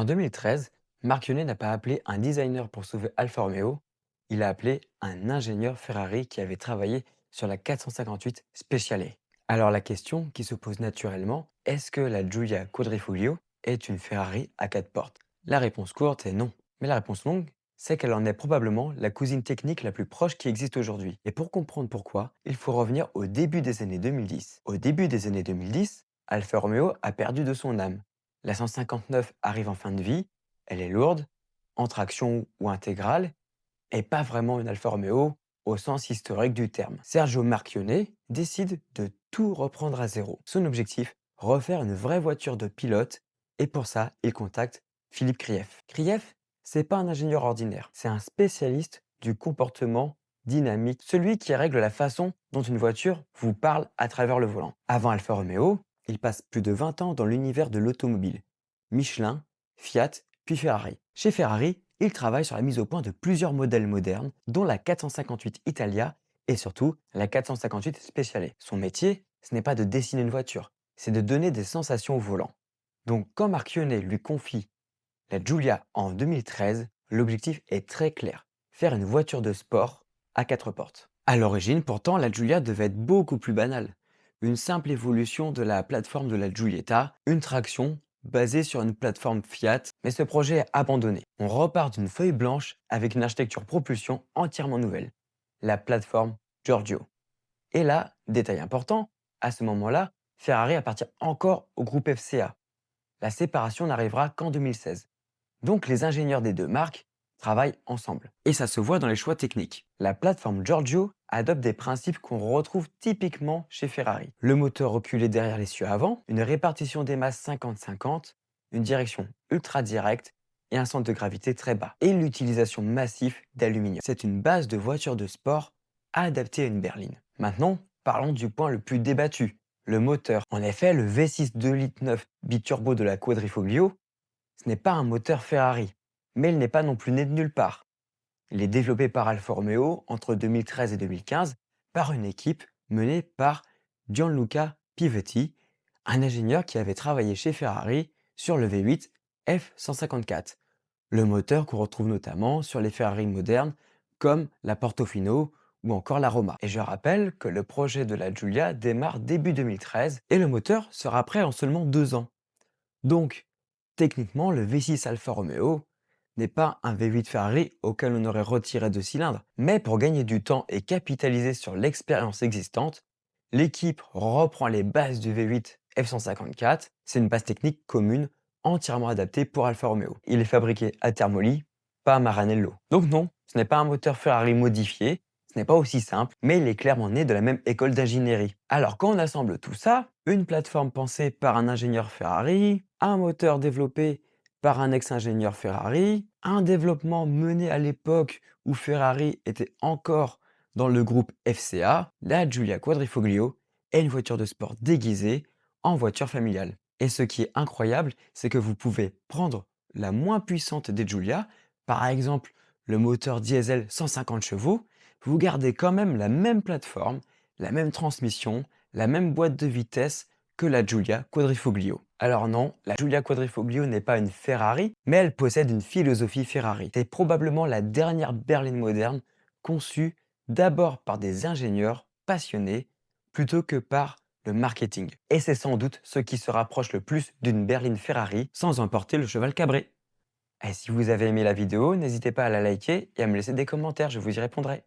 En 2013, Marchionnet n'a pas appelé un designer pour sauver Alfa Romeo, il a appelé un ingénieur Ferrari qui avait travaillé sur la 458 Speciale. Alors la question qui se pose naturellement, est-ce que la Giulia Quadrifoglio est une Ferrari à 4 portes? La réponse courte est non. Mais la réponse longue, c'est qu'elle en est probablement la cousine technique la plus proche qui existe aujourd'hui. Et pour comprendre pourquoi, il faut revenir au début des années 2010. Au début des années 2010, Alfa Romeo a perdu de son âme. La 159 arrive en fin de vie, elle est lourde, en traction ou intégrale, et pas vraiment une Alfa Romeo au sens historique du terme. Sergio Marchionnet décide de tout reprendre à zéro. Son objectif, refaire une vraie voiture de pilote, et pour ça, il contacte Philippe Krief. Krief, c'est pas un ingénieur ordinaire, c'est un spécialiste du comportement dynamique, celui qui règle la façon dont une voiture vous parle à travers le volant. Avant Alfa Romeo, il passe plus de 20 ans dans l'univers de l'automobile. Michelin, Fiat, puis Ferrari. Chez Ferrari, il travaille sur la mise au point de plusieurs modèles modernes, dont la 458 Italia et surtout la 458 Speciale. Son métier, ce n'est pas de dessiner une voiture, c'est de donner des sensations au volant. Donc quand Marchionnet lui confie la Giulia en 2013, l'objectif est très clair, faire une voiture de sport à 4 portes. À l'origine, pourtant, la Giulia devait être beaucoup plus banale. Une simple évolution de la plateforme de la Giulietta, une traction basée sur une plateforme Fiat, mais ce projet est abandonné. On repart d'une feuille blanche avec une architecture propulsion entièrement nouvelle, la plateforme Giorgio. Et là, détail important, à ce moment-là, Ferrari appartient encore au groupe FCA. La séparation n'arrivera qu'en 2016. Donc les ingénieurs des deux marques travaillent ensemble. Et ça se voit dans les choix techniques. La plateforme Giorgio adopte des principes qu'on retrouve typiquement chez Ferrari. Le moteur reculé derrière l'essieu avant, une répartition des masses 50-50, une direction ultra directe et un centre de gravité très bas. Et l'utilisation massive d'aluminium. C'est une base de voiture de sport adaptée à une berline. Maintenant, parlons du point le plus débattu, le moteur. En effet, le V6 2,9 litres biturbo de la Quadrifoglio, ce n'est pas un moteur Ferrari, mais il n'est pas non plus né de nulle part. Il est développé par Alfa Romeo entre 2013 et 2015 par une équipe menée par Gianluca Pivetti, un ingénieur qui avait travaillé chez Ferrari sur le V8 F154, le moteur qu'on retrouve notamment sur les Ferrari modernes comme la Portofino ou encore la Roma. Et je rappelle que le projet de la Giulia démarre début 2013 et le moteur sera prêt en seulement 2 ans. Donc, techniquement, le V6 Alfa Romeo n'est pas un V8 Ferrari auquel on aurait retiré 2 cylindres. Mais pour gagner du temps et capitaliser sur l'expérience existante, l'équipe reprend les bases du V8 F154. C'est une base technique commune entièrement adaptée pour Alfa Romeo. Il est fabriqué à Termoli, pas à Maranello. Donc non, ce n'est pas un moteur Ferrari modifié, ce n'est pas aussi simple, mais il est clairement né de la même école d'ingénierie. Alors quand on assemble tout ça, une plateforme pensée par un ingénieur Ferrari, un moteur développé par un ex-ingénieur Ferrari, un développement mené à l'époque où Ferrari était encore dans le groupe FCA, la Giulia Quadrifoglio est une voiture de sport déguisée en voiture familiale. Et ce qui est incroyable, c'est que vous pouvez prendre la moins puissante des Giulia, par exemple le moteur diesel 150 chevaux, vous gardez quand même la même plateforme, la même transmission, la même boîte de vitesse que la Giulia Quadrifoglio. Alors non, la Giulia Quadrifoglio n'est pas une Ferrari, mais elle possède une philosophie Ferrari. C'est probablement la dernière berline moderne conçue d'abord par des ingénieurs passionnés plutôt que par le marketing. Et c'est sans doute ce qui se rapproche le plus d'une berline Ferrari sans emporter le cheval cabré. Et si vous avez aimé la vidéo, n'hésitez pas à la liker et à me laisser des commentaires, je vous y répondrai.